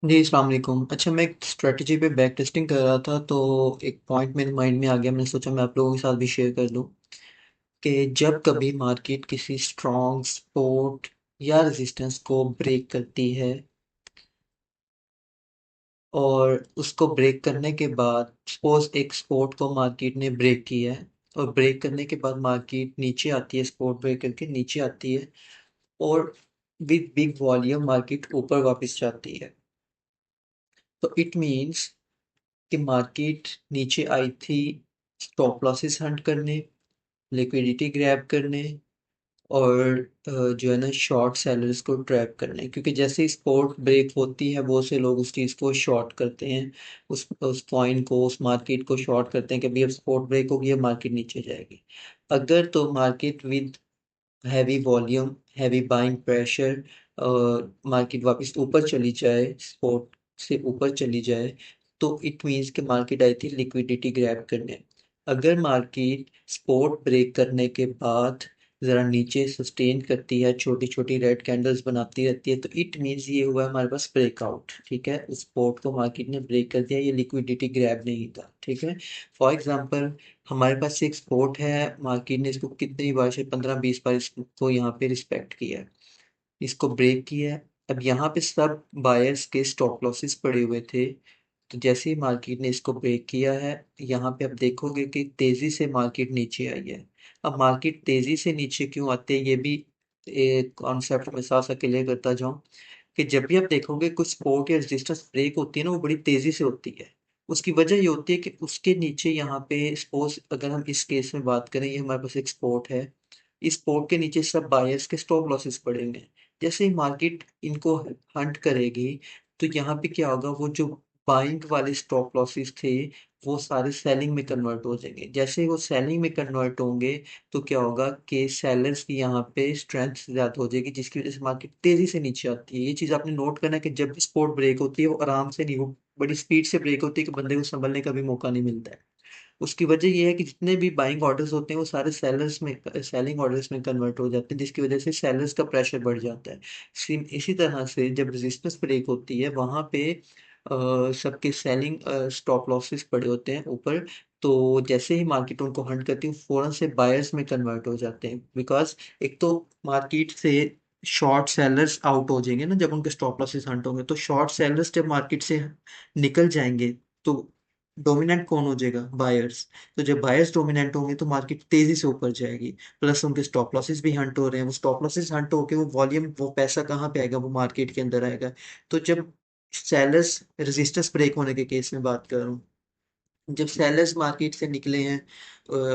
जी अस्सलाम वालेकुम। अच्छा, मैं एक स्ट्रेटजी पे बैक टेस्टिंग कर रहा था तो एक पॉइंट मेरे माइंड में आ गया। मैंने सोचा मैं आप लोगों के साथ भी शेयर कर दूं कि जब कभी मार्केट किसी स्ट्रॉन्ग सपोर्ट या रेजिस्टेंस को ब्रेक करती है और उसको ब्रेक करने के बाद सपोज एक सपोर्ट को मार्केट ने ब्रेक किया है और ब्रेक करने के बाद मार्केट नीचे आती है, सपोर्ट ब्रेक करके नीचे आती है और विद बिग वॉल्यूम मार्केट ऊपर वापस जाती है, तो इट मीन्स कि मार्केट नीचे आई थी स्टॉप लॉसेस हंट करने, लिक्विडिटी ग्रैब करने और जो है ना शॉर्ट सेलर्स को ट्रैप करने। क्योंकि जैसे ही स्पोर्ट ब्रेक होती है बहुत से लोग उस चीज़ को शॉर्ट करते हैं, उस कॉइन को, उस मार्केट को शॉर्ट करते हैं कि अभी अब स्पोर्ट ब्रेक होगी, अब मार्केट नीचे जाएगी। अगर तो market with heavy volume, heavy buying pressure market वापस ऊपर चली जाए, स्पोर्ट से ऊपर चली जाए, तो इट मीन्स कि मार्केट आई थी लिक्विडिटी ग्रैब करने। अगर मार्केट स्पोर्ट ब्रेक करने के बाद ज़रा नीचे सस्टेन करती है, छोटी छोटी रेड कैंडल्स बनाती रहती है, तो इट मीन्स ये हुआ हमारे पास ब्रेकआउट। ठीक है, उस स्पोर्ट को मार्केट ने ब्रेक कर दिया, ये लिक्विडिटी ग्रैब नहीं था। ठीक है, फॉर एग्जांपल हमारे पास एक स्पोर्ट है, मार्केट ने इसको कितनी बार से 15-20 बार इसको यहाँ पे रिस्पेक्ट किया है, इसको ब्रेक किया है। अब यहाँ पे सब बायर्स के स्टॉप लॉसेस पड़े हुए थे, तो जैसे ही मार्केट ने इसको ब्रेक किया है, यहाँ पे आप देखोगे कि तेजी से मार्केट नीचे आई है। अब मार्केट तेजी से नीचे क्यों आते हैं, ये भी एक कॉन्सेप्ट में साथ साथ क्लियर करता जाऊँ कि जब भी आप देखोगे कुछ सपोर्ट या रेजिस्टेंस ब्रेक होती है ना, वो बड़ी तेजी से होती है। उसकी वजह ये होती है कि उसके नीचे यहाँ पे सपोज अगर हम इस केस में बात करें, ये हमारे पास एक सपोर्ट है, इस सपोर्ट के नीचे सब बायर्स के स्टॉप लॉसेस पड़ेंगे। जैसे ही मार्केट इनको हंट करेगी, तो यहाँ पे क्या होगा, वो जो बाइंग वाले स्टॉप लॉसेस थे वो सारे सेलिंग में कन्वर्ट हो जाएंगे। जैसे ही वो सेलिंग में कन्वर्ट होंगे, तो क्या होगा कि सेलर्स की यहाँ पे स्ट्रेंथ ज्यादा हो जाएगी, जिसकी वजह से मार्केट तेजी से नीचे आती है। ये चीज आपने नोट करना है कि जब भी स्पोर्ट ब्रेक होती है वो आराम से नहीं, वो बड़ी स्पीड से ब्रेक होती है कि बंदे को संभलने का भी मौका नहीं मिलता है। उसकी वजह ये है कि जितने भी बाइंग ऑर्डर्स होते हैं वो सारे सेलर्स में, सेलिंग ऑर्डर्स में कन्वर्ट हो जाते हैं, जिसकी वजह से सेलर्स का प्रेशर बढ़ जाता है। इसी तरह से जब रेजिस्टेंस ब्रेक होती है वहां पे सबके सेलिंग स्टॉप लॉसेस पड़े होते हैं ऊपर, तो जैसे ही मार्केट उनको हंट करती है फौरन से बायर्स में कन्वर्ट हो जाते हैं। बिकॉज एक तो मार्केट से शॉर्ट सेलर्स आउट हो जाएंगे ना, जब उनके स्टॉप लॉसेस हंट होंगे, तो शॉर्ट सेलर्स जब मार्केट से निकल जाएंगे तो डोमिनेंट कौन हो जाएगा, बायर्स। तो जब बायर्स डोमिनेंट होंगे तो मार्केट तेजी से ऊपर जाएगी, प्लस उनके स्टॉप लॉसेस भी हंट हो रहे हैं, वो स्टॉप लॉसेस हंट होके वो वॉल्यूम, वो पैसा कहाँ पे आएगा, वो मार्केट के अंदर आएगा। तो जब सेलर्स, रेजिस्टेंस ब्रेक होने के केस में बात कर रहा हूँ, जब सेलर्स मार्केट से निकले हैं,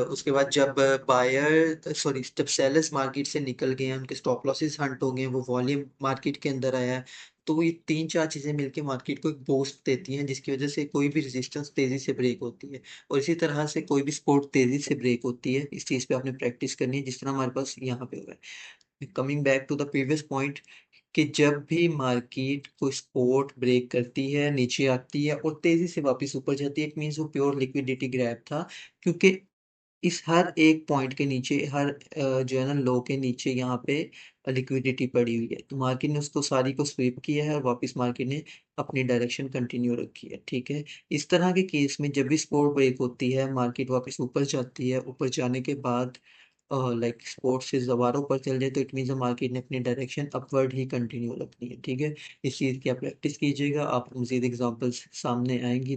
उसके बाद जब बायर सॉरी जब सेलर्स मार्केट से निकल गए हैं, उनके स्टॉप लॉसेस हंट हो गए हैं, वो वॉल्यूम मार्केट के अंदर आया है, तो ये तीन चार चीजें मिलके मार्केट को एक बूस्ट देती हैं, जिसकी वजह से कोई भी रेजिस्टेंस तेजी से ब्रेक होती है। और इसी तरह से कोई भी सपोर्ट तेजी से ब्रेक होती है। इस चीज पे आपने प्रैक्टिस करनी है, जिस तरह हमारे पास यहाँ पे हुआ है। Coming back to the previous point, कि जब भी मार्केट कोई सपोर्ट ब्रेक करती है, नीचे आती है और तेजी से वापस ऊपर जाती है, इट मीन्स वो प्योर लिक्विडिटी ग्रैब था। क्योंकि इस हर एक पॉइंट के नीचे, हर जो है ना लो के नीचे यहाँ पे लिक्विडिटी पड़ी हुई है, तो मार्केट ने उसको सारी को स्वीप किया है और वापस मार्केट ने अपनी डायरेक्शन कंटिन्यू रखी है। ठीक है, इस तरह के केस में जब भी सपोर्ट ब्रेक होती है, मार्केट वापस ऊपर जाती है, ऊपर जाने के बाद लाइक स्पोर्ट से दोबारा ऊपर चल जाए, तो इट मीन्स मार्केट ने अपनी डायरेक्शन अपवर्ड ही कंटिन्यू रखनी है। ठीक है, इस चीज़ की आप प्रैक्टिस कीजिएगा, आप मजीद एग्जांपल्स सामने आएंगी।